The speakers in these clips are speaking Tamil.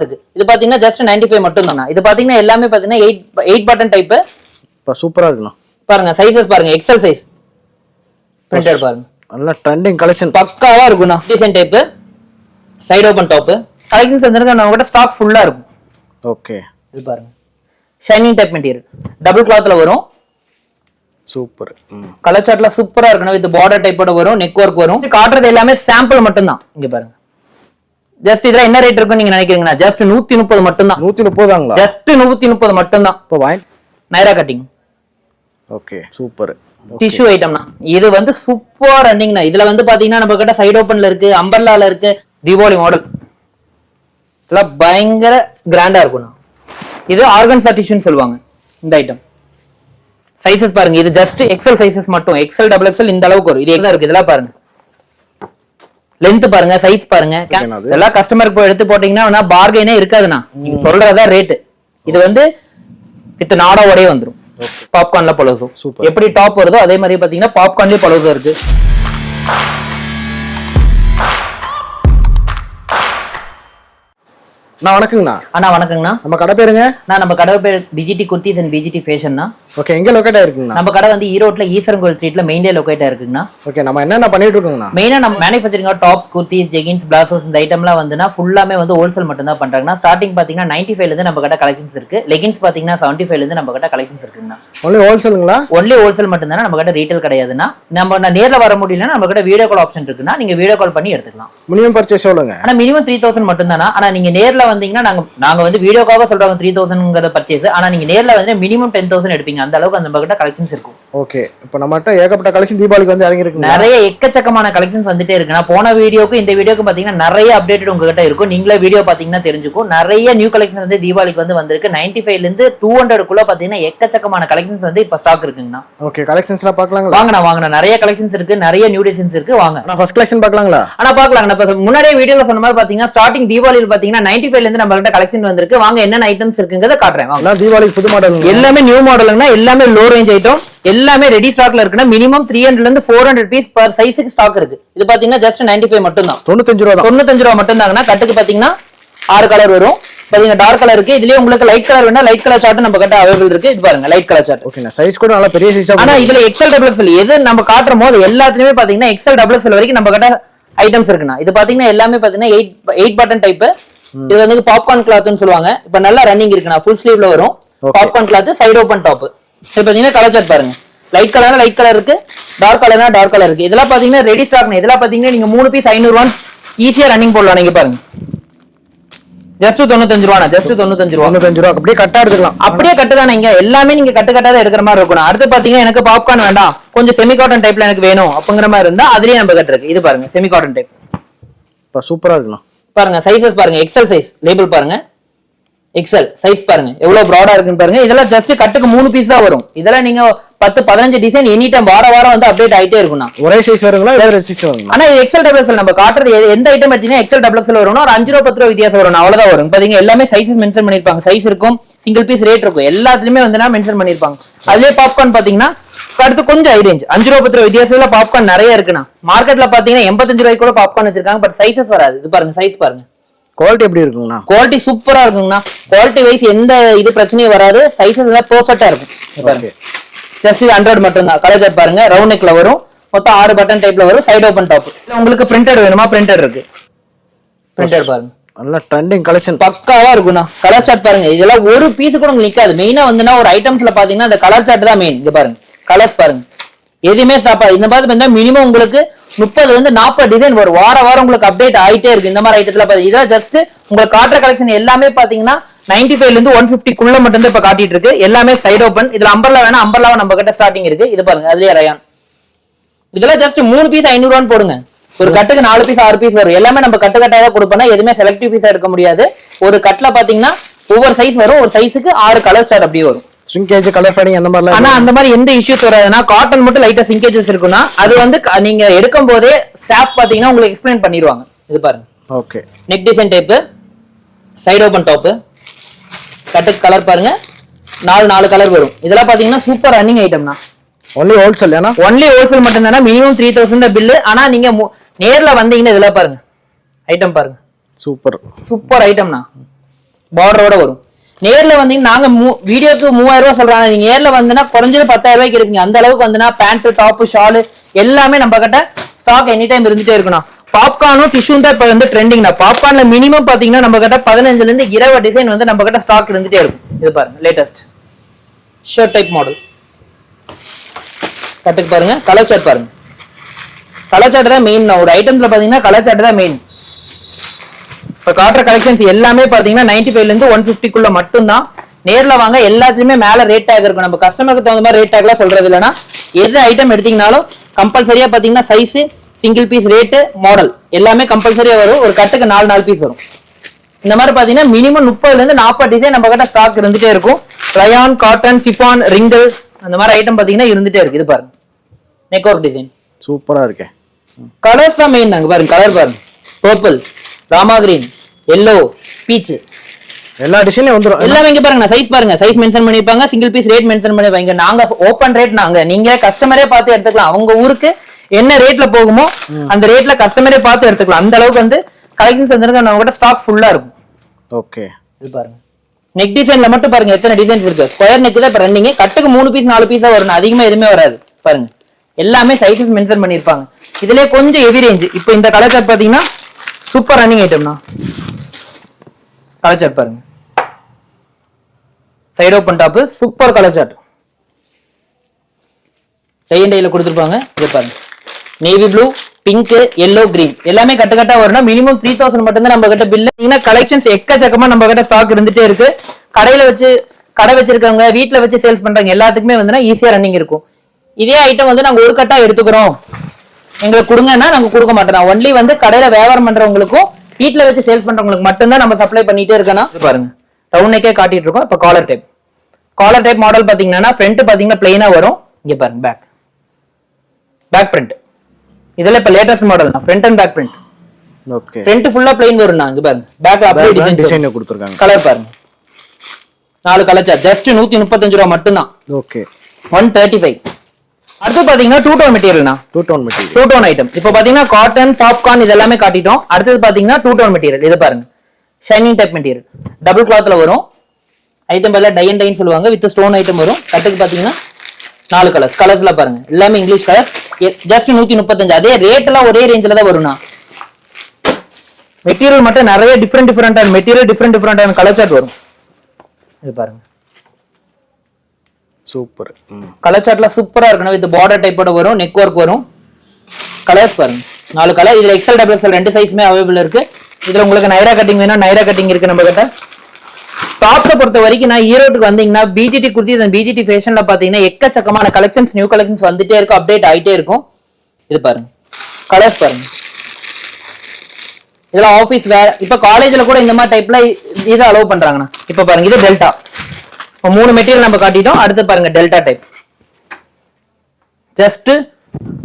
இருக்கு. இது பாத்தீங்கன்னா ஜஸ்ட் 95 மட்டும் தானா. இது பாத்தீங்கன்னா எல்லாமே பாத்தீங்கன்னா 8 பட்டன் டைப். சூப்பரா இருக்குண்ணா. பாருங்க சைஸஸ் பாருங்க, எக்ஸல் சைஸ் பிரிண்டட் பாருங்க, நல்ல ட்ரெண்டிங் கலெக்ஷன், பக்காவா இருக்குண்ணா. Design type, side open top collections வந்துருங்க. நம்ம கிட்ட ஸ்டாக் ஃபுல்லா இருக்கும். ஓகே, இது பாருங்க ஷைனிங் டைப் மெட்டீரியல், டபுள் கிளாத்ல வரும். சூப்பர். கலர் சார்ட்ல சூப்பரா இருக்கணும். வித் பார்டர் டைப்போட வரும், நெக் ஒர்க் வரும். காட்டுறது எல்லாமே சாம்பிள் மட்டும் தான். இங்க பாருங்க, ஜஸ்ட் இதுல என்ன ரேட் இருக்குன்னு நீங்க நினைக்கிறீங்கன்னா ஜஸ்ட் 130 மட்டும் தான். 130 ஜஸ்ட் 130 மட்டும் தான். இப்போ வாங்கி Naira cutting. Okay, super. Tissue ஐட்டம்னா இது வந்து சூப்பர் ரன்னிங்னா. இதுல வந்து பாத்தீங்கன்னா நம்ம கிட்ட சைடு ஓபன்ல இருக்கு, அம்பர்லால இருக்கு, தீபாவளி மாடல். இதெல்லாம் பயங்கர கிராண்டா இருக்கும். இது ஆர்கன்சா டிஷ்யூன்னு சொல்லுவாங்க இந்த ஐட்டம். சைஸஸ் பாருங்க, இது ஜஸ்ட் எக்ஸல் சைஸஸ் மட்டும். எக்ஸல் டபுள் எக்ஸல் இந்த அளவுக்கு வரும். இது எங்க இருக்கு இதெல்லாம் பாருங்க, லென்த் பாருங்க, சைஸ் பாருங்க. இதெல்லாம் கஸ்டமருக்கு எடுத்து போட்டீங்கன்னா பார்கெனே இருக்காதுண்ணா. நீங்க சொல்றதா ரேட். இது வந்து வித் நாடாவோடய வந்துரும். பாப்கார்ன்ல பலோசோ எப்படி டாப் வருதோ அதே மாதிரி பாத்தீங்கன்னா பாப்கார்ன்லயே பலோசோ இருக்கு. வணக்கங்கண்ணா. அண்ணா வணக்கங்கண்ணா. நம்ம கடை பேருங்க? நம்ம கடை பேர் டிஜிடி குர்த்திஸ் அண்ட் பிஜிடி ஃபேஷன்னா. ஓகே, எங்க லொகேட் ஆயிருக்குங்கண்ணா? நம்ம கடை வந்து ஈரோட்ல ஈஸ்வரன் கோயில் ஸ்ட்ரீட்ல மெயின்லயே லொகேட் ஆயிருக்குங்கண்ணா. ஓகே, நம்ம என்னென்ன பண்ணிட்டு இருக்கோங்கண்ணா? மெயினா நம்ம manufacturing tops, kurtis, jeggings, palazzos இந்த ஐட்டம்லாம் வந்துனா ஃபுல்லாமே வந்து ஹோல்சேல் மட்டும் தான் பண்றாங்கண்ணா. ஸ்டார்டிங் பாத்தீங்கன்னா 95 ல இருந்து நம்ம கடை கலெக்ஷன்ஸ் இருக்கு. லெகின்ஸ் பாத்தீங்கன்னா 75 ல இருந்து நம்ம கடை கலெக்ஷன்ஸ் இருக்குங்கண்ணா. ஒன்லி ஹோல்சேலுங்களா? ஒன்லி ஹோல்சேல் மட்டும் தானே நம்ம கடை, ரீட்டைல் கிடையாதுண்ணா. நம்ம நேர்ல வர முடியலன்னா நம்ம கடை வீடியோ கால் ஆப்ஷன் இருக்குண்ணா. நீங்க வீடியோ கால் பண்ணி எடுத்துக்கலாம். மினிமம் பர்ச்சேஸ் எவ்வளவுங்க? ஆனா மினிமம் 3000 மட்டும் தானா. ஆனா நீங்க நேர்ல வந்தீங்கன்னா நாங்க வந்து வீடியோக்காக சொல்றாங்க 3000ங்கற பர்ச்சேஸ். ஆனா நீங்க நேர்ல வந்து மினிமம் 10000 எடுப்பீங்க. அந்த அளவுக்கு நம்ம கிட்ட கலெக்ஷன்ஸ் இருக்கும். ஓகே, இப்போ நம்மட்ட ஏகப்பட்ட கலெக்ஷன் தீபாவளிக்கு வந்து இறங்கி இருக்கு. நிறைய எக்கச்சக்கமான கலெக்ஷன்ஸ் வந்துட்டே இருக்குனா. போன வீடியோக்கு இந்த வீடியோக்கு பாத்தீங்கன்னா நிறைய அப்டேட் உங்ககிட்ட இருக்கும். நீங்களே வீடியோ பாத்தீங்கன்னா தெரிஞ்சுக்கும். நிறைய நியூ கலெக்ஷன் வந்து தீபாவளிக்கு வந்து வந்திருக்கு. 95 ல இருந்து 200 குள்ள பாத்தீங்கன்னா எக்கச்சக்கமான கலெக்ஷன்ஸ் வந்து இப்ப ஸ்டாக் இருக்குங்கண்ணா. ஓகே, கலெக்ஷன்ஸ்லாம் பார்க்கலாங்களா? வாங்கண்ணா. நிறைய கலெக்ஷன்ஸ் இருக்கு, நிறைய நியூ டிசைன்ஸ் இருக்கு. வாங்க. நான் ஃபர்ஸ்ட் கலெக்ஷன் பார்க்கலாங்களா? ஆனா பார்க்கலாங்க. இப்ப முன்னாடியே வீடியோல சொன்ன மாதிரி பாத்தீங்கன்னா ஸ்டார்டிங் தீபாவளில பாத்தீங்கன்னா 95 ல இருந்து நம்ம கிட்ட கலெக்ஷன் வந்திருக்கு. வாங்க என்ன ஐட்டம்ஸ் இருக்குங்கறத காட்றேன். வாங்க. தீபாவளி புது மாடல், எல்லாமே நியூ மாடல்னா, எல்லாமே லோ ரேஞ்ச் ஐட்டம், எல்லாமே ரெடி ஸ்டாக்ல இருக்குனா. மினிமம் 300 ல இருந்து 400 பீஸ் per சைஸ்க்கு ஸ்டாக் இருக்கு. இது பாத்தீங்கன்னா ஜஸ்ட் 95 மட்டும் தான். 95 ரூபாய். 95 ரூபாய் மட்டும் தாங்கனா. கட்டுக்கு பாத்தீங்கன்னா 6 கலர் வரும். பாத்தீங்க டார்க் கலர் இருக்கு. இதுலயே உங்களுக்கு லைட் கலர் வேணா லைட் கலர் சார்ட் நம்ம கிட்ட அவேலபிள் இருக்கு. இது பாருங்க லைட் கலர் சார்ட். ஓகேனா, சைஸ் கூட நல்ல பெரிய சைஸா. ஆனா இதுல எக்ஸ்எல் டபுள் எக்ஸ்எல் எது நம்ம காட்றோமோ அது எல்லாத்துலயுமே பாத்தீங்கன்னா எக்ஸ்எல் டபுள் எக்ஸ்எல் வரைக்கும் நம்ம கிட்ட ஐட்டம்ஸ் இருக்குனா. இது பாத்தீங்கன்னா எல்லாமே பாத்தீங்கன்னா 8 பட்டன் டைப். இது வந்து பாப்கார்ன் கிளாத்னு சொல்லுவாங்க. இப்ப நல்லா ரன்னிங் இருக்குனா. ஃபுல் ஸ்லீவ்ல வரும். Popcorn cloth, side open top. இது பாத்தீங்கன்னா கலர் சார்ட் பாருங்க. லைட் கலர்னா லைட் கலர் இருக்கு, டார்க் கலர்னா டார்க் கலர் இருக்கு. இதெல்லாம் பாத்தீங்கன்னா ரெடி ஸ்டாக். இதெல்லாம் பாத்தீங்கன்னா நீங்க 3 பீஸ் 500 ரூபாய் ஈஸியா ரன்னிங் போடலாம். நீங்க பாருங்க ஜஸ்ட் 95 ரூபாய். ஜஸ்ட் 95 ரூபாய். 95 ரூபாய். அப்படியே கட்டா எடுத்துக்கலாம். அப்படியே கட்டு தானே. இங்க எல்லாமே நீங்க கட்டு கட்டாத எடுக்கிற மாதிரி இருக்கும். அடுத்து பாத்தீங்கன்னா எனக்கு பாப்கார்ன் வேண்டாம், கொஞ்சம் செமி காட்டன் டைப்ல எனக்கு வேணும் அப்படிங்கிற மாதிரி இருந்தா அதுலயே நம்ம கட்டு இருக்கு. இது பாருங்க செமி காட்டன் டைப். சூப்பரா இருக்குண்ணா. பாருங்க சைஸஸ் பாருங்க, எக்ஸல் சைஸ் லேபிள் பாருங்க, எக்ஸல் சைஸ் பாருங்க எவ்வளவு ப்ராடா இருக்குன்னு பாருங்க. இதெல்லாம் ஜஸ்ட் கட்டுக்கு 3 பீஸ் தான் வரும். இதெல்லாம் நீங்க 10-15 டிசைன் எனி டைம் வாரம் வந்து அப்டேட் ஆயிட்டே இருக்கும்னா. ஒரே சைஸ் வருங்களா வேற சைஸ் வருங்களா? ஆனா எக்ஸல் டபுள் எக்ஸல் நம்ம காட்டுறது எந்த ஐட்டம் எடுத்தீங்கன்னா எக்ஸல் டபுள் எக்ஸல் வரும்னா ஒரு 5 ரூபாய் 10 ரூபாய் வித்தியாசம் வரும். அவ்வளவுதான் வரும். பாத்தீங்க எல்லாமே சைஸஸ் மென்ஷன் பண்ணிருப்பாங்க. சைஸ் இருக்கும், சிங்கிள் பீஸ் ரேட் இருக்கும், எல்லாத்துலயுமே வந்து மென்ஷன் பண்ணிருப்பாங்க. அதுலயே பாப்கார்ன் பாத்தீங்கன்னா அடுத்து கொஞ்சம் ஹை ரேஞ்ச் 5 ரூபாய் 10 ரூபாய் வித்தியாசத்துல பாப்கார்ன் நிறைய இருக்குண்ணா. மார்க்கெட்ல பாத்தீங்கன்னா 85 ரூபாய்க்கு கூட பாப்கார்ன் வச்சிருக்காங்க. பட் சைஸஸ் வராது. இது பாருங்க சைஸ் பாருங்க. குவாலிட்டி எப்படி இருக்குங்கண்ணா? குவாலிட்டி சூப்பரா இருக்குங்கண்ணா. குவாலிட்டி வைஸ் எந்த இது பிரச்சனையும் வராது. சைஸஸ் எல்லாம் பெர்ஃபெக்ட்டா இருக்கும். பாருங்க ஜஸ்ட் 100 மட்டும் தான். கலர் சார்ட் பாருங்க, ரவுண்ட் நெக்ல வரும். மொத்தம் 6 பட்டன் டைப்ல வரும். Side open top. உங்களுக்கு பிரிண்டட் வேணுமா? பிரிண்டட் இருக்கு. பிரிண்டட் பாருங்க, நல்ல ட்ரெண்டிங் கலெக்ஷன், பக்காவா இருக்குண்ணா. கலர் சார்ட் பாருங்க. இதெல்லாம் ஒரு பீஸ் கூட உங்களுக்கு நிக்காது. மெயினா வந்துனா ஒரு ஐட்டம்ஸ்ல பாத்தீங்கன்னா அந்த கலர் சார்ட் தான் மெயின். இங்க பாருங்க கலர்ஸ் பாருங்க, எதுவுமே ஸ்டாப் ஆகுது. இந்த மாதிரி பார்த்தா மினிமம் உங்களுக்கு 30 ல இருந்து 40 டிசைன் வரும். வாரம் உங்களுக்கு அப்டேட் ஆயிட்டே இருக்கு. இந்த மாதிரி ஐட்டத்துல பாத்தீங்கன்னா இதான் ஜஸ்ட் உங்களுக்கு காட்டுற கலெக்ஷன் எல்லாமே பாத்தீங்கன்னா 95 ல இருந்து 150 குள்ள மட்டும் தான் இப்ப காட்டிட்டு இருக்கு. எல்லாமே சைடு ஓபன். இதுல அம்பர்லா வேணா அம்பர்லாவா நம்ம கிட்ட ஸ்டார்டிங் இருக்கு. இது பாருங்க அதுலயே ரயான். இதெல்லாம் ஜஸ்ட் 3 பீஸ் 500 ரூபான்னு போடுங்க. ஒரு கட்டுக்கு 4 பீஸ் 6 பீஸ் வரும். எல்லாமே நம்ம கட்டு கட்டாக தான் கொடுப்போம்னா எதுவுமே செலக்டிவ் பீஸா எடுக்க முடியாது. ஒரு கட்ல பாத்தீங்கன்னா ஒவ்வொரு சைஸ் வரும். ஒரு சைஸுக்கு 6 கலர் சார்ட் அப்படியே வரும். சிங்கேஜ் கலர் ஃபேடிங் அந்த மாதிரி. ஆனா அந்த மாதிரி எந்த இஷ்யூஸ் வராதுன்னா காட்டன் மட்டும் லைட்டா சிங்கேஜஸ் இருக்குன்னா அது வந்து நீங்க எடுக்கும் போதே ஸ்டாஃப் பாத்தீங்கன்னா உங்களுக்கு எக்ஸ்பிளைன் பண்ணிடுவாங்க. இது பாருங்க. Okay, neck design type, side open top, கட்டுக்கு கலர் பாருங்க 4 கலர் வரும். இதெல்லாம் பாத்தீங்கன்னா சூப்பர் ரன்னிங் ஐட்டம்னா. ஒன்லி ஹோல்சேல் ஏனா? ஒன்லி ஹோல்சேல் மட்டும் தானா. மினிமம் 3000 தான் பில். ஆனா நீங்க நேர்ல வந்தீங்கன்னா இதெல்லாம் பாருங்க ஐட்டம் பாருங்க. Super super ஐட்டம்னா. பார்டரோட வரும். நேர்ல வந்தீங்கன்னா நாங்க வீடியோக்கு 3000 ரூபாய் சொல்றாங்க, நீங்க நேர்ல வந்தீங்கன்னா குறைஞ்சது 10,000 ரூபாய்க்கு இருப்பீங்க. அந்த அளவுக்கு வந்துன்னா பேண்ட் டாப் ஷாலு எல்லாமே நம்ம கிட்ட ஸ்டாக் எனி டைம் இருந்துட்டே இருக்கணும். பாப்கார்னும் டிஷ்யூ தான் இப்ப வந்து ட்ரெண்டிங்னா. பாப்கார்ன்ல மினிமம் பாத்தீங்கன்னா நம்ம கிட்ட 15 இருந்து 20 டிசைன் வந்து நம்ம கிட்ட ஸ்டாக் இருந்துட்டே இருக்கும். இது பாருங்க லேட்டஸ்ட் ஷர்ட் டைப் மாடல் கட்டுக்கு பாருங்க. கலர் சார்ட் பாருங்க. கலர் சார்ட் தான் மெயின். ஒரு ஐட்டம்ஸ்ல பாத்தீங்கன்னா கலர் சார்ட் தான் மெயின். இப்ப காட்டுற கலெக்ஷன்ஸ் எல்லாமே பாத்தீங்கன்னா 95 ல இருந்து 150 குள்ள மட்டும் தான். நேர்ல வாங்க, எல்லாத்துலயுமே மேல ரேட் டேக் இருக்கும். நம்ம கஸ்டமருக்கு தகுந்த மாதிரி ரேட் டேக்லாம் சொல்றது இல்லைன்னா எது ஐட்டம் எடுத்தீங்கனாலும் கம்பல்சரியா பாத்தீங்கன்னா size, single piece rate, model எல்லாமே கம்பல்சரியா வரும். ஒரு கட்டுக்கு 4 பீஸ் வரும். இந்த மாதிரி பாத்தீங்கன்னா மினிமம் 30 ல இருந்து 40 டிசைன் நம்ம கிட்ட ஸ்டாக் இருந்துட்டே இருக்கும். ரயான், காட்டன், சிஃபான், ரிங்கிள் அந்த மாதிரி ஐட்டம் பாத்தீங்கன்னா இருந்துட்டே இருக்கு. இது பாருங்க நெக் ஒர்க் டிசைன் சூப்பரா இருக்கு. கலர்ஸ் தான் மெயின். நாங்க பாருங்க கலர் பாருங்க, purple, Rama green, yellow, beach எல்லா டிசைன்லயும் வந்துரும். எல்லாமே இங்க பாருங்க. சைஸ் பாருங்க, சைஸ் மென்ஷன் பண்ணிருப்பாங்க, சிங்கிள் பீஸ் ரேட் மென்ஷன் பண்ணிருப்பாங்க. நாங்க ஓபன் ரேட், நாங்க நீங்க கஸ்டமரே பார்த்து எடுத்துக்கலாம். அவங்க ஊருக்கு என்ன ரேட்ல போகுமோ அந்த ரேட்ல கஸ்டமரே பார்த்து எடுத்துக்கலாம். அந்த அளவுக்கு வந்து கலெக்ஷன்ஸ் வந்து நம்ம கிட்ட ஸ்டாக் ஃபுல்லா இருக்கும். ஓகே, இது பாருங்க நெக் டிசைன்ல மட்டும் பாருங்க எத்தனை டிசைன்ஸ் இருக்கு. ஸ்கொயர் நெக் தான் இப்ப ரன்னிங். கட்டுக்கு 3 பீஸ் 4 பீஸா வரும், அதிகமா எதுவுமே வராது. பாருங்க எல்லாமே சைஸஸ் மென்ஷன் பண்ணிருப்பாங்க. இதுலயே கொஞ்சம் ஹெவி ரேஞ்ச். இப்போ இந்த கலர் சார்ட் பாத்தீங்கன்னா சூப்பர் ரன்னிங் ஐட்டம்னா. கலர் சார்ட் பாருங்க, side open top, super colour chart. Tie and டைல கொடுத்துருப்பாங்க. இது பாருங்க navy blue, pink, yellow, green எல்லாமே கட்டுக்கட்டா வரும்னா மினிமம் 3000 மட்டும் தான் நம்ம கிட்ட பில். கலெக்ஷன்ஸ் எக்கச்சக்கமா நம்ம கிட்ட ஸ்டாக் இருந்துட்டே இருக்கு. கடையில வச்சு கடை வச்சிருக்கவங்க, வீட்டுல வச்சு சேல்ஸ் பண்றாங்க எல்லாத்துக்குமே வந்து ஈஸியா ரன்னிங் இருக்கும். இதே ஐட்டம் வந்து நாங்க ஒரு கட்டா எடுத்துக்கிறோம் எங்களுக்கு கொடுங்கன்னா நாங்க கொடுக்க மாட்டோம். ஒன்லி வந்து கடையில வியாபாரம் பண்றவங்களுக்கும் வீட்டுல வச்சு சேல்ஸ் பண்றவங்களுக்கு மட்டும்தான் நம்ம சப்ளை பண்ணிட்டே இருக்கணும். பாருங்க ரவுண்ட் நெக்கே காட்டிட்டு இருக்கோம். இப்ப காலர் டைப் மாடல் பாத்தீங்கன்னா ஃப்ரண்ட் பாத்தீங்கன்னா பிளைனா வரும். இங்க பாருங்க பேக் பிரிண்ட். இதெல்லாம் இப்ப லேட்டஸ்ட் மாடல் தான், front and back print. Okay, front ஃபுல்லா பிளைன் வரும். இங்க பாருங்க பேக்ல அப்படியே டிசைன் கொடுத்திருக்காங்க. கலர் பாருங்க 4 கலர் சார்ட் ஜஸ்ட் 135 ரூபாய் மட்டும் தான். ஓகே 135. அடுத்து பாத்தீங்கன்னா டூ டோன் மெட்டீரியல்னா, டூ டோன் ஐட்டம். இப்போ பாத்தீங்கன்னா காட்டன், பாப்கார்ன் இதெல்லாமே காட்டிட்டோம். அடுத்தது பாத்தீங்கன்னா டூ டோன் மெட்டீரியல். இது பாருங்க ஷைனிங் டைப் மெட்டீரியல், டபுள் கிளாத்ல வரும். ஐட்டம் பேர்ல டை அண்ட் டைன்னு சொல்லுவாங்க. வித் ஸ்டோன் ஐட்டம் வரும். கட்டுக்கு பாத்தீங்கன்னா 4 கலர்ஸ்ல பாருங்க எல்லாமே இங்கிலீஷ் கலர். ஜஸ்ட் 135. அதே ரேட் எல்லாம் ஒரே ரேஞ்சில தான் வரும்னா. மெட்டீரியல் மட்டும் நிறைய different material, different colour chart வரும். இது பாருங்க சூப்பர். கலர் சார்ட்ல சூப்பரா இருக்கணும். வித் பார்டர் டைப்போட வரும், நெக் ஒர்க் வரும். கலர்ஸ் பாருங்க 4 கலர். இதுல எக்ஸ்எல், டபுள் எக்ஸ்எல் 2 சைஸ்மே அவைலபிள் இருக்கு. இதுல உங்களுக்கு நைரா கட்டிங் வேணும், நைரா கட்டிங் இருக்கு நம்ம கிட்ட. டாப்ஸை பொறுத்த வரைக்கும் நான் ஈரோட்டுக்கு வந்தீங்கன்னா பிஜிடி குர்த்தி, பிஜிடி ஃபேஷன்ல பாத்தீங்கன்னா எக்கச்சக்கமான கலெக்ஷன்ஸ், நியூ கலெக்ஷன்ஸ் வந்துட்டே இருக்கும், அப்டேட் ஆயிட்டே இருக்கும். இது பாருங்க கலர்ஸ் பாருங்க. இதெல்லாம் ஆபீஸ் வேர். இப்ப காலேஜ்ல கூட இந்த மாதிரி டைப்ல இதை அலோவ் பண்றாங்கண்ணா. இப்ப பாருங்க இது டெல்டா. இப்போ 3 மெட்டீரியல் நம்ம காட்டிட்டோம். அடுத்து பாருங்க டெல்டா டைப். ஜஸ்ட்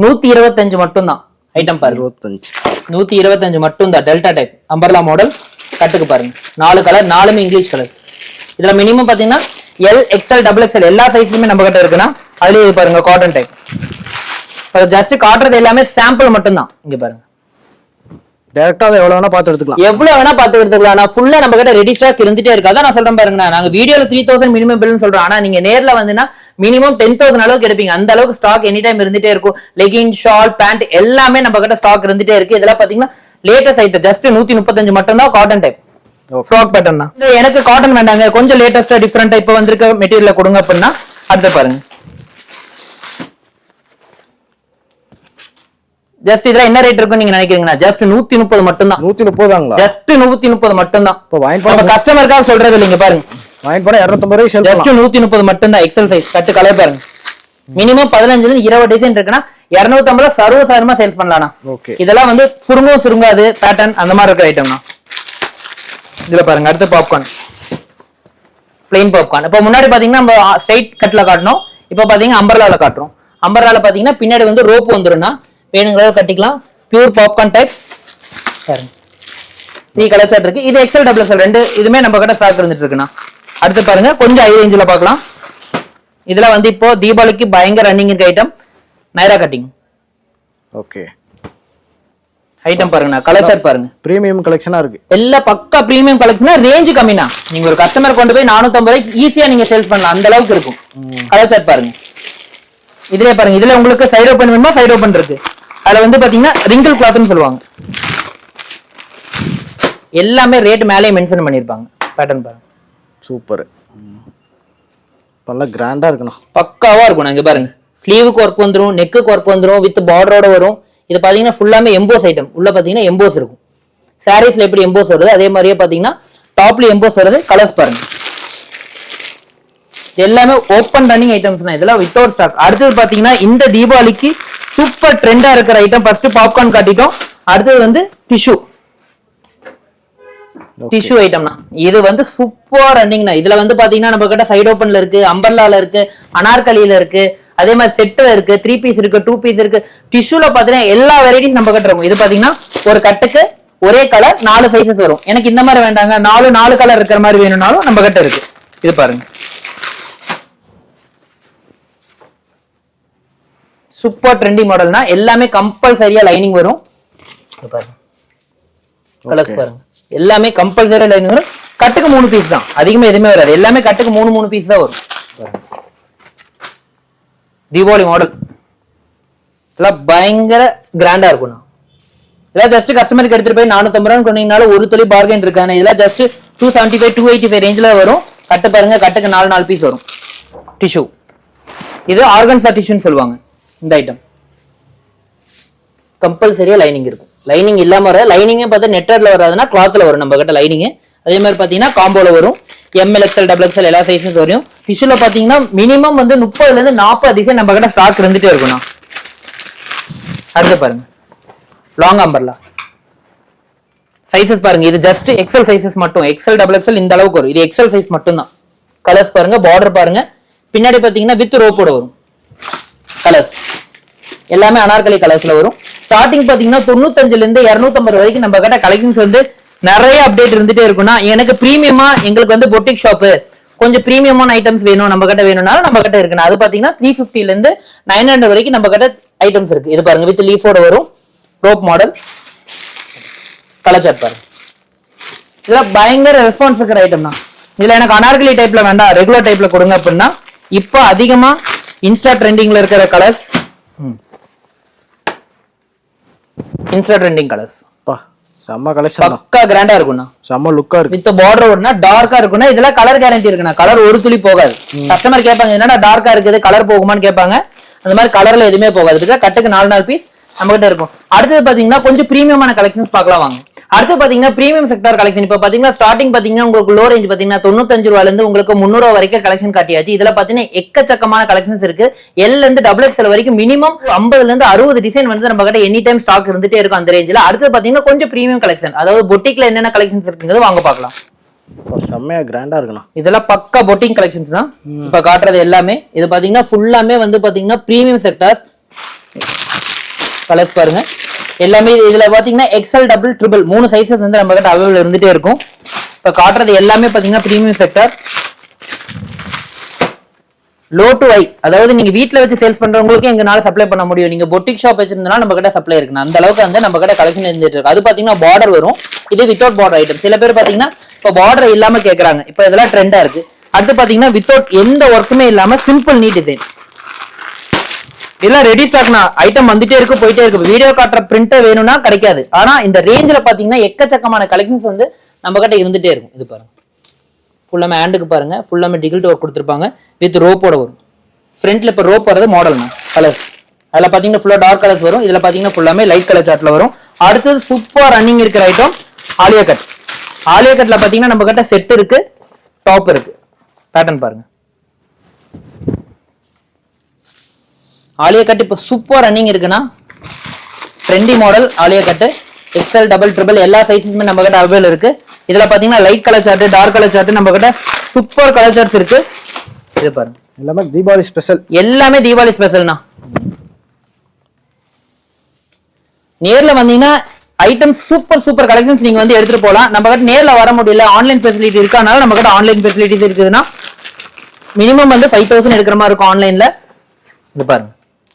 125 மட்டும் தான் ஐட்டம் பாருங்க. 125 மட்டும் தான் டெல்டா டைப் அம்பர்லா மாடல். கட்டுக்கு பாருங்க 4 கலர், 4மே இங்கிலீஷ் கலர்ஸ். இதுல மினிமம் பாத்தீங்கன்னா எல், எக்ஸ்எல், டபுள் எக்ஸ்எல் எல்லா சைஸ்லயுமே நம்ம கிட்ட இருக்குன்னா அதுலயே பாருங்க காட்டன் டைப். ஜஸ்ட் காட்டுறது எல்லாமே சாம்பிள் மட்டும் தான். இங்க பாருங்க டைரக்டா எவ்வளவு வேணா பார்த்து எடுத்துக்கலாம். எவ்வளவு வேணா பார்த்து எடுத்துக்கலாம். நான் ஃபுல்லா நம்ம கிட்ட ரெடி ஸ்டாக் இருந்துட்டே இருக்கு. அதான் நான் சொல்றேன் பாருங்க. நாங்க வீடியோல 3000 மினிமம் பில்னு சொல்றோம். ஆனா நீங்க நேர்ல வந்தீங்கன்னா மினிமம் 10,000 அளவுக்கு எடுப்பீங்க. அந்த அளவுக்கு ஸ்டாக் எனி டைம் இருந்துட்டே இருக்கும். லெகின், ஷால், பேண்ட் எல்லாமே நம்ம கிட்ட ஸ்டாக் இருந்துட்டே இருக்கு. இதெல்லாம் பாத்தீங்கன்னா லேட்டஸ்ட் ஐட்டம். ஜஸ்ட் 135 மட்டும் தான் காட்டன் டைப் ஃப்ராக் பேட்டர்ன் தான். எனக்கு காட்டன் வேண்டாங்க, கொஞ்சம் லேட்டஸ்டா டிஃபரெண்ட் டைப் வந்திருக்க மெட்டீரியல் கொடுங்க அப்படின்னா அடுத்து பாருங்க. ஜஸ்ட் இதுல என்ன ரேட் இருக்கும் நீங்க நினைக்கிறீங்கன்னா ஜஸ்ட் 130 மட்டும் தான். 130 ஜஸ்ட் 130 மட்டும் தான். இப்போ வாங்கி போற கஸ்டமருக்காக சொல்றது இல்லைங்க பாருங்க. வாங்கி போனா 250 ரூபாய் சேல் ஜஸ்ட் 130 மட்டும் தான். எக்ஸல் சைஸ் கட்டு கலர் பாருங்க. மினிமம் 15 ல 20 டிசைன் இருக்குன்னா 250 சர்வசாதாரணமா சேல்ஸ் பண்ணலாம். ஓகே, இதெல்லாம் வந்து சுருங்காது பேட்டர்ன் அந்த மாதிரி இருக்கிற ஐட்டம்னா. இதுல பாருங்க அடுத்து பாப்கார்ன், பிளைன் பாப்கார்ன். இப்போ முன்னாடி பாத்தீங்கன்னா நம்ம ஸ்ட்ரைட் கட்ல காட்டணும். இப்போ பாத்தீங்கன்னா அம்பர்லால காட்டுறோம். அம்பர்லால பாத்தீங்கன்னா பின்னாடி வந்து ரோப் வந்துரும்னா வேணுங்கிறத கட்டிக்கலாம். பியூர் பாப்கார்ன் டைப் பாருங்க. 3 கலர் சார்ட் இருக்கு. இது எக்ஸ்எல், டபுள் எக்ஸ்எல் 2 இதுமே நம்ம கிட்ட ஸ்டாக் இருந்துட்டு இருக்குண்ணா. அடுத்து பாருங்க கொஞ்சம் ஹை ரேஞ்சில் பார்க்கலாம். இதுல வந்து இப்போ தீபாவளிக்கு பயங்கர ரன்னிங் இருக்க item Naira cutting. Okay, item பாருங்கண்ணா, கலர் சார்ட் பாருங்க, பிரீமியம் கலெக்ஷனா இருக்கு. எல்லாம் பக்கா பிரீமியம் கலெக்ஷனா, ரேஞ்ச் கம்மினா. நீங்க ஒரு கஸ்டமர் கொண்டு போய் 450 ரூபாய்க்கு ஈஸியா நீங்க சேல்ஸ் பண்ணலாம், அந்த அளவுக்கு இருக்கும். கலர் சார்ட் பாருங்க. இதுல பாருங்க, இதுல உங்களுக்கு சைடு ஓபன் வேணுமா, சைடு ஓபன் இருக்கு. அதுல வந்து பாத்தீங்கன்னா ரிங்கிள் கிளாத்னு சொல்லுவாங்க. எல்லாமே ரேட் மேலே மென்ஷன் பண்ணிருப்பாங்க. பேட்டர்ன் பாருங்க, சூப்பர். பல்ல கிராண்டா இருக்கணும், பக்காவா இருக்கும். இங்க பாருங்க, ஸ்லீவுக்கு ஒர்க் வந்துரும், நெக்குக்கு ஒர்க் வந்துரும், வித் பார்டரோட வரும். இது பாத்தீங்கன்னா ஃபுல்லாமே எம்போஸ் ஐட்டம். உள்ள பாத்தீங்கன்னா எம்போஸ் இருக்கும். சாரீஸ்ல எப்படி எம்போஸ் வருது அதே மாதிரியே பாத்தீங்கன்னா டாப்ல எம்போஸ் வருது. கலர்ஸ் பாருங்க, எல்லாமே ஓப்பன் ரன்னிங் ஐட்டம்ஸ். இதெல்லாம் வித்தவுட் ஸ்டாக். அடுத்தது பாத்தீங்கன்னா இந்த தீபாவளிக்கு சூப்பர் ட்ரெண்டா இருக்கிற ஐட்டம். ஃபர்ஸ்ட் பாப்கார்ன் காட்டிட்டோம், அடுத்தது வந்து டிஷ்யூ ஐட்டம்னா. இது வந்து சூப்பர் ரன்னிங்னா. இதுல வந்து பாத்தீங்கன்னா நம்ம கிட்ட சைடு ஓபன்ல இருக்கு, அம்பர்லால இருக்கு, அனார்கலியில இருக்கு, அதே மாதிரி செட்ல இருக்கு, 3 பீஸ் இருக்கு, 2 பீஸ் இருக்கு. டிஷ்யூல பாத்தீங்கன்னா எல்லா வெரைட்டிஸ் நம்ம கிட்ட இருக்கும். இது பாத்தீங்கன்னா ஒரு கட்டுக்கு ஒரே கலர் 4 சைசஸ் வரும். எனக்கு இந்த மாதிரி வேண்டாங்க, 4 கலர் இருக்கிற மாதிரி வேணும்னாலும் நம்ம கிட்ட இருக்கு. இது பாருங்க, சூப்பர் ட்ரெண்டிங் மாடல்னா. எல்லாமே கம்பல்சரியா லைனிங் வரும். பாருங்க, கலர்ஸ் பாருங்க, எல்லாமே கம்பல்சரியா லைனிங் வரும். கட்டுக்கு 3 பீஸ் தான், அதிகமா எதுவுமே வராது. எல்லாமே கட்டுக்கு 3 பீஸ் தான் வரும். தீபாவளி மாடல் இதெல்லாம் பயங்கர கிராண்டா இருக்கும். இதெல்லாம் ஜஸ்ட் கஸ்டமருக்கு எடுத்துட்டு போய் 450 ரூபாய் சொன்னீங்கனாலும் ஒரு துளி பார்கென் இருக்காங்க. இதெல்லாம் ஜஸ்ட் 275 285 ரேஞ்சில் வரும். கட்டு பாருங்க, கட்டுக்கு 4 பீஸ் வரும். டிஷ்யூ, இது ஆர்கன்சா டிஷ்யூன்னு சொல்லுவாங்க. இந்த ஐட்டம் கம்பல்சரியா லைனிங் இருக்கும். லைனிங் இல்லாம வர, லைனிங்கே பார்த்தா நெட்டர்ல வராதுன்னா கிளாத்ல வரும் நம்ம கிட்ட லைனிங். அதே மாதிரி பாத்தீங்கன்னா காம்போல வரும். எம்எல் எக்ஸ்எல் டபுள் எக்ஸ்எல் எல்லா சைஸும் வரும். டிஷ்யூல பாத்தீங்கன்னா மினிமம் வந்து 30ல இருந்து 40 டிசைன் நம்ம கிட்ட ஸ்டாக் இருந்துட்டே இருக்கும்ண்ணா. அடுத்து பாருங்க, லாங் அம்பர்லா சைஸஸ் பாருங்க. இது ஜஸ்ட் எக்ஸ்எல் சைஸஸ் மட்டும், எக்ஸ்எல் டபுள் எக்ஸ்எல் இந்த அளவுக்கு வரும். இது எக்ஸ்எல் சைஸ் மட்டும் தான். கலர்ஸ் பாருங்க, பார்டர் பாருங்க, பின்னாடி பாத்தீங்கன்னா வித் ரோப்போட வரும். கலர்ஸ் எல்லாமே அனார்கலி கலர்ஸ்ல வரும். ஸ்டார்டிங் பாத்தீங்கன்னா 95ல இருந்து 250 வரைக்கும் நம்ம கிட்ட கலெக்ஷன்ஸ் வந்து நிறைய அப்டேட் இருந்துட்டே இருக்கும்னா. எனக்கு பிரீமியமா எங்களுக்கு வந்து பொட்டிக் ஷாப்பு கொஞ்சம் பிரீமியமான ஐட்டம்ஸ் வேணும் நம்ம கிட்ட வேணும்னாலும் நம்ம கிட்ட இருக்குண்ணா. அது பாத்தீங்கன்னா 350ல இருந்து 900 வரைக்கும் நம்ம கிட்ட ஐட்டம்ஸ் இருக்கு. இது பாருங்க, வித் லீஃபோட வரும், ரோப் மாடல். கலர் சார்ட் பாருங்க, இதெல்லாம் பயங்கர ரெஸ்பான்ஸ் இருக்கிற ஐட்டம் தான். இதுல எனக்கு அனார்கலி டைப்ல வேண்டாம், ரெகுலர் டைப்ல கொடுங்க அப்படின்னா இப்போ அதிகமா இன்ஸ்டா ட்ரெண்டிங்ல இருக்கிற கலர்ஸ், இன்ஸ்டா ட்ரெண்டிங் கலர்ஸ் செம்ம கலெக்ஷன், பக்கா கிராண்டா இருக்கும்ண்ணா. செம்ம லுக்கா இருக்கு. வித் பார்டர் ஓடுனா டார்க்கா இருக்கும்னா. இதெல்லாம் கலர் கேரண்டி இருக்குண்ணா. கலர் ஒரு துளி போகாது. கஸ்டமர் கேட்பாங்க என்னடா டார்க்கா இருக்குது, கலர் போகுமான்னு கேட்பாங்க. அந்த மாதிரி கலர்ல எதுவுமே போகாது. கட்டுக்கு 4 பீஸ் நம்ம கிட்ட இருக்கும். அடுத்தது பாத்தீங்கன்னா கொஞ்சம் பிரீமியமான கலெக்ஷன்ஸ் பார்க்கலாம் வாங்க. அடுத்து பாத்தீங்கன்னா பிரீமியம் செக்டார் கலெக்ஷன். இப்ப பாத்தீங்கன்னா ஸ்டார்டிங் பாத்தீங்கன்னா உங்களுக்கு லோ ரேஞ்ச் பாத்தீங்கன்னா 95 ரூபாயில இருந்து உங்களுக்கு 300 ரூபாய் வரைக்கும் கலெக்ஷன் காட்டியாச்சு. இதுல பாத்தீங்கன்னா எக்கச்சக்கமான கலெக்ஷன்ஸ் இருக்கு. எல்ல இருந்து டபுள் எக்ஸ்எல் வரைக்கும் மினிமம் 50ல இருந்து 60 டிசைன் வந்து நம்ம கிட்ட எனி டைம் ஸ்டாக் இருந்துட்டே இருக்கும் அந்த ரேஞ்சில. அடுத்து பாத்தீங்கன்னா கொஞ்சம் பிரீமியம் கலெக்ஷன், அதாவது பொட்டிக்ல என்னென்ன கலெக்ஷன்ஸ் இருக்குங்கிறது வாங்க பார்க்கலாம். செம்மையா கிராண்டா இருக்கணும். இதெல்லாம் பக்கா பொட்டிங் கலெக்ஷன்ஸ் தான் இப்ப காட்டுறது எல்லாமே. இது பாத்தீங்கன்னா ஃபுல்லாமே வந்து பாத்தீங்கன்னா பிரீமியம் செக்டார்ஸ். கலர்ஸ் பாருங்க, எல்லாமே இதுல பாத்தீங்கன்னா எக்ஸ்எல் டபுள் ட்ரிபிள் 3 சைஸஸ் வந்து நம்ம கிட்ட அவைலபிள் இருந்துட்டே இருக்கும். இப்ப காட்டுறது எல்லாமே பாத்தீங்கன்னா premium sector. Low to high, அதாவது நீங்க வீட்ல வச்சு சேல்ஸ் பண்றவங்களுக்கு எங்கனால சப்ளை பண்ண முடியும். நீங்க பொட்டிக் ஷாப் வச்சிருந்தா நம்ம கிட்ட சப்ளை இருக்கு. அந்த அளவுக்கு வந்து நம்ம கிட்ட கலெக்ஷன் இருந்துட்டு இருக்கு. அது பாத்தீங்கன்னா பார்டர் வரும். இது வித்தவுட் பார்டர் ஐட்டம். சில பேர் பாத்தீங்கன்னா இப்ப பார்டர் இல்லாம கேக்குறாங்க. இப்ப இதெல்லாம் ட்ரெண்டா இருக்கு. அடுத்து பாத்தீங்கன்னா வித்தவுட் எந்த ஒர்க்குமே இல்லாம சிம்பிள் நீட் டிசைன். இதெல்லாம் ரெடி ஸ்டாக்னா. ஐட்டம் வந்துட்டே இருக்கு, போயிட்டே இருக்கு. வீடியோ காட்டுற பிரிண்ட் வேணும்னா கிடைக்காது. ஆனா இந்த ரேஞ்சில பாத்தீங்கன்னா எக்கச்சக்கமான கலெக்ஷன்ஸ் வந்து நம்ம கிட்ட இருந்துட்டே இருக்கும். இது பாருங்க, ஃபுல்லாமே ஹேண்டுக்கு பாருங்க, ஃபுல்லாமே டிகில்ட் ஒர்க் கொடுத்துருப்பாங்க வித் ரோப்போட வரும். ஃப்ரண்ட்ல இப்ப ரோப் வரது மாடல்னா. கலர்ஸ் அதுல பாத்தீங்கன்னா ஃபுல்லா டார்க் கலர்ஸ் வரும். இதுல பாத்தீங்கன்னா ஃபுல்லாமே லைட் கலர் சார்ட்ல வரும். அடுத்தது சூப்பர் ரன்னிங் இருக்கிற ஐட்டம் ஆலியா கட். ஆலியா கட்ல பாத்தீங்கன்னா நம்ம கிட்ட செட் இருக்கு, டாப் இருக்கு. பேட்டர்ன் பாருங்க, ஆலியா கட் இப்ப சூப்பர் ரன்னிங் இருக்குன்னா. Trendy model Alia cut, XL double triple எல்லா சைஸஸுமே நம்ம கிட்ட அவைலபிள் இருக்கு. இதுல பாத்தீங்கன்னா light colour chart, dark colour chart நம்ம கிட்ட சூப்பர் கலர் சார்ட்ஸ் இருக்கு. இது பாருங்க, எல்லாமே தீபாவளி ஸ்பெஷல். எல்லாமே தீபாவளி ஸ்பெஷல்னா. நேர்ல வந்தீங்கன்னா ஐட்டம் சூப்பர் கலெக்ஷன்ஸ் நீங்க வந்து எடுத்துட்டு போலாம். நம்ம கிட்ட நேர்ல வர முடியல, ஆன்லைன் ஃபெசிலிட்டி இருக்கனால நம்ம கிட்ட ஆன்லைன் ஃபெசிலிட்டிஸ் இருக்குதுன்னா மினிமம் வந்து 5000 எடுக்கிற மாதிரி இருக்கும் ஆன்லைன்ல. இது பாருங்க,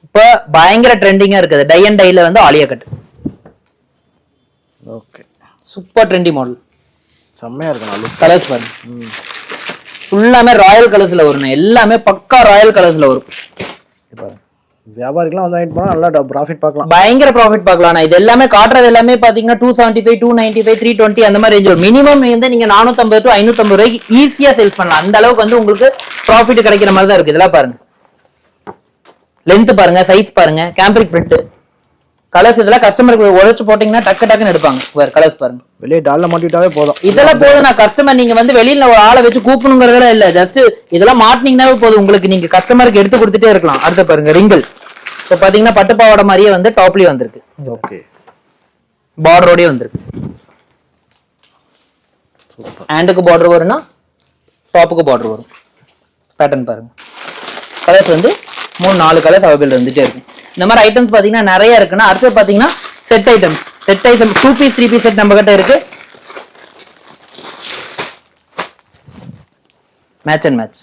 இப்ப பயங்கர ட்ரெண்டிங்கா இருக்குது டை அண்ட் டைல வந்து Alia cut. Okay. Super trendy model. செம்மையா இருக்குண்ணா. கலர்ஸ் பாருங்க. ஃபுல்லாமே ராயல் கலர்ஸ்ல வரும். எல்லாமே பக்கா ராயல் கலர்ஸ்ல வரும். வியாபாரிக்கெல்லாம் வந்து வாங்கிட்டு போனா நல்லா ப்ராஃபிட் பார்க்கலாம். பயங்கர ப்ராஃபிட் பார்க்கலாம். இது எல்லாமே காட்டுறது எல்லாமே பாத்தீங்கன்னா 275, 295, 320 அந்த மாதிரி ரேஞ்ச் வரும். மினிமம் வந்து நீங்க 450 to 550 ரூபாய்க்கு ஈஸியா சேல்ஸ் பண்ணலாம். அந்த அளவுக்கு வந்து உங்களுக்கு ப்ராஃபிட் கிடைக்கிற மாதிரி தான் இருக்கு. இதெல்லாம் பாருங்க, லென்த் பாருங்க, சைஸ் பாருங்க, கேம்பிரிக் பிரிண்ட் கலர்ஸ். இதெல்லாம் கஸ்டமருக்கு உழைச்சு போட்டீங்கன்னா டக்கு டக்குன்னு எடுப்பாங்க. கலர்ஸ் பாருங்க. வெளியே டால்ல மாட்டிட்டாவே போதும். இதெல்லாம் போதும். நான் கஸ்டமர் நீங்க வந்து வெளியில ஒரு ஆளை வச்சு கூப்பிடணுங்கிறதெல்லாம் இல்ல. ஜஸ்ட் இதெல்லாம் மாட்டினீங்கன்னாவே போதும். உங்களுக்கு நீங்க கஸ்டமருக்கு எடுத்து கொடுத்துட்டே இருக்கலாம். அடுத்து பாருங்க ரிங்கிள். இப்போ பாத்தீங்கன்னா பட்டுப்பாவோட மாதிரியே வந்து டாப்லயே வந்திருக்கு. ஓகே. பார்டரோடயே வந்திருக்கு. ஹேண்டுக்கு பார்டர் வரும்னா டாப்புக்கு பார்டர் வரும். பேட்டர்ன் பாருங்க. கலர்ஸ் வந்து 3-4 கலர்ஸ் அவைலபிள் இருந்துட்டே இருக்கும். இந்த மாதிரி ஐட்டம்ஸ் பாத்தீங்கன்னா நிறைய இருக்குன்னா அடுத்து பாத்தீங்கன்னா set items. Set item 2 piece 3 piece set நம்ம கிட்ட இருக்கு. Match and match.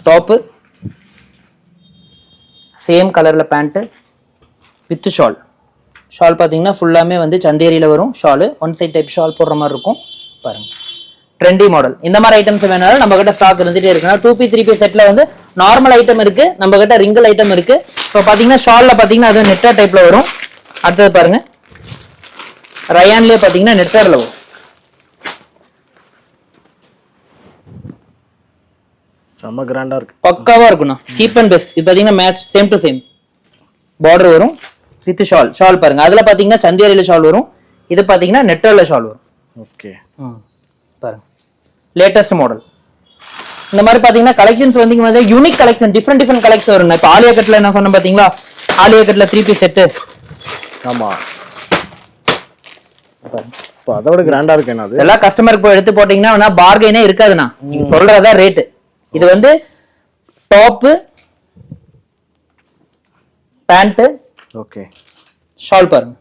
Top same கலர்ல பேண்ட் வித் ஷால். ஷால் பாத்தீங்கன்னா ஃபுல்லாமே வந்து சந்தேரியில வரும். Shawl one side type shawl போடுற மாதிரி இருக்கும். பாருங்க ட்ரெண்டி மாடல். இந்த மாதிரி ஐட்டம்ஸ் வேணாலும் நம்ம கிட்ட ஸ்டாக் இருந்துட்டே இருக்குன்னா 2 பீஸ் 3 பீஸ் செட்ல வந்து நார்மல் ஐட்டம் இருக்கு, நம்ம கிட்ட ரிங்கிள் ஐட்டம் இருக்கு. இப்போ பாத்தீங்கன்னா ஷால்ல பாத்தீங்கன்னா அது நெட்டர் டைப்ல வரும். அடுத்தது பாருங்க ரயான்லயே பாத்தீங்கன்னா நெட்டர்ல வரும். செம்ம கிராண்டா இருக்கு. பக்காவா இருக்குண்ணா. Cheap and best. இது பாத்தீங்கன்னா match same to same border வரும் வித் ஷால். ஷால் பாருங்க. அதுல பாத்தீங்கன்னா சந்தேரியில ஷால் வரும். இது பாத்தீங்கன்னா நெட்டர்ல ஷால் வரும். ஓகே. பாருங்க லேட்டஸ்ட் மாடல். இந்த மாதிரி பாத்தீங்கன்னா கலெக்ஷன்ஸ் வந்து யூனிக் கலெக்ஷன், டிஃப்ரெண்ட் கலெக்ஷன் வரும். இப்போ ஆலியா கட்ல என்ன சொன்ன பாத்தீங்களா, ஆலியா கட்ல 3 பீஸ் செட். ஆமா, இப்போ அதோட கிராண்டா இருக்கு. என்ன அது எல்லா கஸ்டமருக்கு போய் எடுத்து போட்டீங்கன்னா பார்கெயினே இருக்காதுண்ணா. நீங்க சொல்றதா ரேட். இது வந்து டாப் பேண்ட். ஓகே. ஷால் பாருங்க.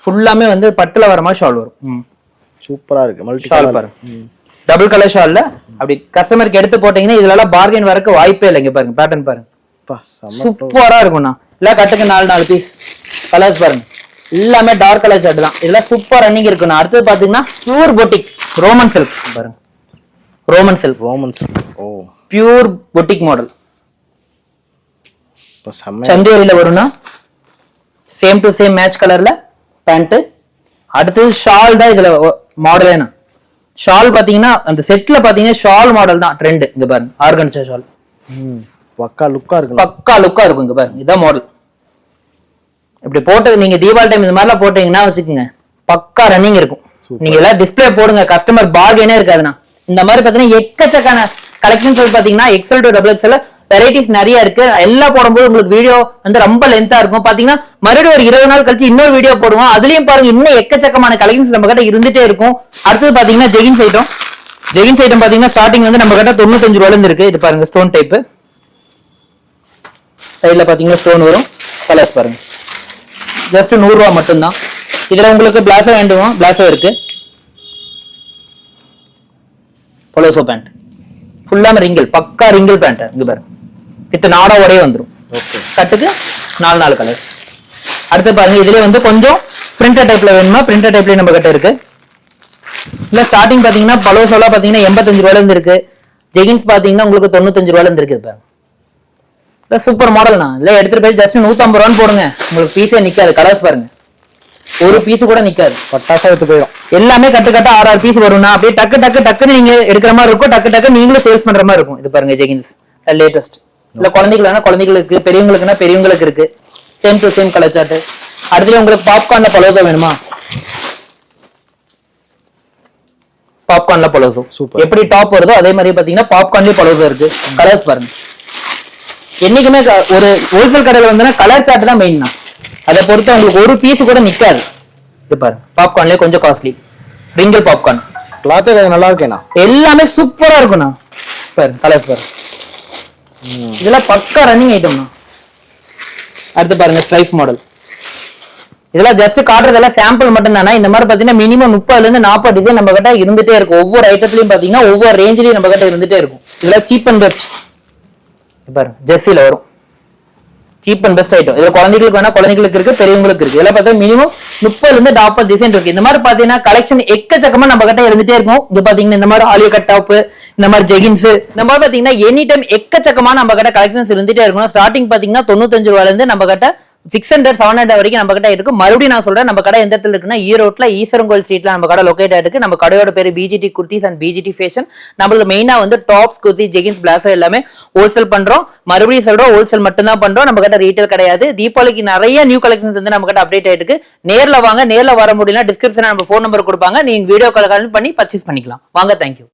ஃபுல்லாமே வந்து பட்டுல வர மாதிரி ஷால் வரும். சூப்பரா இருக்கு. மல்டி ஷால் கலர் பாருங்க. டபுள் கலர் ஷால்ல அப்படி கஸ்டமருக்கு எடுத்து போட்டீங்கன்னா இதுல எல்லாம் பார்கெயின் வரக்கு வாய்ப்பே இல்லை. இங்க பாருங்க பேட்டர்ன் பாருங்க. சூப்பரா இருக்கும்ண்ணா. இல்ல கட்டுக்கு 4 பீஸ். கலர்ஸ் பாருங்க. எல்லாமே டார்க் கலர் ஷர்ட் தான். இதெல்லாம் சூப்பர் ரன்னிங் இருக்குண்ணா. அடுத்தது பாத்தீங்கன்னா பியூர் பொட்டிக் ரோமன் சில்க் பாருங்க. Roman silk. Roman silk. Oh, pure boutique model. இப்போ செம்ம சந்தேரியில வரும்னா சேம் டு சேம் மேட்ச் கலர்ல பேண்ட். அடுத்தது ஷால் தான் இதுல மாடலேனா. ஷால் பாத்தீங்கன்னா அந்த செட்ல பாத்தீங்கன்னா ஷால் மாடல் தான் ட்ரெண்ட். இங்க பாருங்க ஆர்கன்சா ஷால். பக்கா லுக்கா இருக்கு. பக்கா லுக்கா இருக்கும். இங்க பாருங்க இதான் மாடல். இப்படி போட்டு நீங்க தீபாவளி டைம் இந்த மாதிரிலாம் போட்டீங்கன்னா வச்சுக்கோங்க பக்கா ரன்னிங் இருக்கும். நீங்க எல்லாம் டிஸ்பிளே போடுங்க, கஸ்டமர் பார்கெயினே இருக்காதுண்ணா. இந்த மாதிரி பாத்தீங்கன்னா எக்கச்சக்கான கலெக்ஷன்ஸ் பாத்தீங்கன்னா XL to XXL வெரைட்டிஸ் நிறைய இருக்கு. எல்லாம் போடும்போது உங்களுக்கு வீடியோ வந்து ரொம்ப லென்த்தா இருக்கும். பாத்தீங்கன்னா மறுபடியும் ஒரு 20 நாள் கழிச்சு இன்னொரு வீடியோ போடுவோம். அதுலயும் பாருங்க இன்னும் எக்கச்சக்கமான கலெக்ஷன்ஸ் நம்ம கிட்ட இருந்துட்டே இருக்கும். அடுத்தது பாத்தீங்கன்னா ஜெகின்ஸ் ஐட்டம். ஜெகின்ஸ் ஐட்டம் பாத்தீங்கன்னா ஸ்டார்டிங் வந்து நம்ம கிட்ட 95 ரூபாயில இருந்து இருக்கு. இது பாருங்க ஸ்டோன் டைப். சைட்ல பாத்தீங்கன்னா ஸ்டோன் வரும். கலர்ஸ் பாருங்க. ஜஸ்ட் 100 ரூபாய் மட்டும்தான். இதுல உங்களுக்கு பிளாசோ வேண்டுவோம். பிளாசோ இருக்கு. பொலோசோ பேண்ட் ஃபுல்லாம ரிங்கிள், பக்கா ரிங்கிள் பேண்ட். இங்க பாருங்க வித் நாடாவோடே வந்துரும். கட்டுக்கு 4 கலர். அடுத்து பாருங்க இதுல வந்து கொஞ்சம் பிரிண்டர் டைப்ல வேணுமா பிரிண்டர் டைப்ல நம்ம கிட்ட இருக்கு. இல்ல ஸ்டார்டிங் பாத்தீங்கன்னா பலோசோலா பாத்தீங்கன்னா 85 ரூபாயில இருந்து இருக்கு. ஜெகின்ஸ் பாத்தீங்கன்னா உங்களுக்கு 95 ரூபாயில இருந்து இருக்கு. பாருங்க சூப்பர் மாடல் தான். இல்ல எடுத்துட்டு போய் ஜஸ்ட் 150 ரூபான்னு போடுங்க, உங்களுக்கு பீஸே நிக்காது. கலர்ஸ் பாருங்க ஒரு பீஸ் கூட நிக்காது. பட்டாசா எடுத்து போயிடும். எல்லாமே கட்டு கட்டா 6 பீஸ் வரும்னா அப்படியே டக்குன்னு நீங்க எடுக்கிற மாதிரி இருக்கும். டக்கு நீங்களும் சேல்ஸ் பண்ற மாதிரி இருக்கும். இது பாருங்க ஜெகின்ஸ் லேட்டஸ்ட். இல்ல குழந்தைங்களுக்கு, பெரியவங்களுக்குன்னா பெரியவங்களுக்கு இருக்கு. Same to same colour chart. அடுத்து உங்களுக்கு பாப்கார்ன்ல பலோசோ வேணுமா? பாப்கார்ன்ல பலோசோ சூப்பர். எப்படி டாப் வருதோ அதே மாதிரி பாத்தீங்கன்னா பாப்கார்ன்லயே பலோசோ இருக்கு. கலர்ஸ் பாருங்க. என்னைக்குமே ஒரு ஹோல்சேல் கடையில வந்தா கலர் சார்ட் தான் மெயின் தான். அதை பொறுத்து உங்களுக்கு ஒரு பீஸ் கூட நிக்காது. இது பாருங்க பாப்கார்ன்லயே கொஞ்சம் காஸ்ட்லி ரிங்கிள் பாப்கார்ன். கிளாத் நல்லா இருக்கேனா? எல்லாமே சூப்பரா இருக்கும்ண்ணா. பாருங்க கலர்ஸ் பாருங்க. இதெல்லாம் பக்கா ரன்னிங் ஐட்டம்ண்ணா. அடுத்து பாருங்க ஸ்ட்ரைப் மாடல். இதெல்லாம் ஜஸ்ட் காட்டுறதெல்லாம் சாம்பிள் மட்டும் தானே. இந்த மாதிரி பாத்தீங்கன்னா மினிமம் 30ல இருந்து 40 டிசைன் நம்ம கிட்ட இருந்துட்டே இருக்கும். ஒவ்வொரு ஐட்டத்திலயும் பாத்தீங்கன்னா ஒவ்வொரு ரேஞ்சிலையும் நம்ம கிட்ட இருந்துட்டே இருக்கும். இதெல்லாம் சீப் அண்ட் பெஸ்ட். பாருங்க ஜெர்சில வரும். Cheap and best item. இதுல குழந்தைகளுக்கு வேணா குழந்தைகளுக்கு இருக்கு, பெரியவங்களுக்கு இருக்கு. இதெல்லாம் பார்த்தா மினிமம் 30 இருந்து 40 டிசைன் இருக்கு. இந்த மாதிரி பாத்தீங்கன்னா கலெக்ஷன் எக்கச்சக்கமா நம்ம கிட்ட இருந்துட்டே இருக்கும். இங்க பாத்தீங்கன்னா இந்த மாதிரி ஆலியா கட் டாப், இந்த மாதிரி ஜெகின்ஸ், இந்த மாதிரி பாத்தீங்கன்னா எனி டைம் எக்கச்சக்கமா நம்ம கிட்ட கலெக்ஷன்ஸ் இருந்துட்டே இருக்கும். ஸ்டார்டிங் பாத்தீங்கன்னா 95 ரூபாயில இருந்து நம்ம கிட்ட 600 700 வரைக்கும் நம்ம கிட்ட இருக்கு. மறுபடியும் நான் சொல்றேன், நம்ம கடை எந்த இடத்துல இருக்குன்னா ஈரோட்ல ஈஸ்வரங்கோயில் ஸ்ட்ரீட்ல நம்ம கடை லொகேட் ஆயிருக்கு. நம்ம கடையோட பேரு PGT kurtis and PGT fashion. நம்மளுக்கு மெயினா வந்து டாப்ஸ், குர்த்தி, ஜெகின்ஸ், பிளாசோ எல்லாமே ஹோல்சேல் பண்றோம். மறுபடியும் சொல்றோம், ஹோல்சேல் மட்டும் தான் பண்றோம். நம்ம கிட்ட ரீட்டைல் கிடையாது. தீபாவளிக்கு நிறைய நியூ கலெக்ஷன்ஸ் வந்து நம்ம கிட்ட அப்டேட் ஆயிருக்கு. நேர்ல வாங்க, நேர்ல வர முடியல டிஸ்கிரிப்ஷன்ல நம்ம ஃபோன் நம்பர் கொடுப்பாங்க, நீங்க வீடியோ கால் பண்ணி பர்ச்சேஸ் பண்ணிக்கலாம். வாங்க, தேங்க்யூ.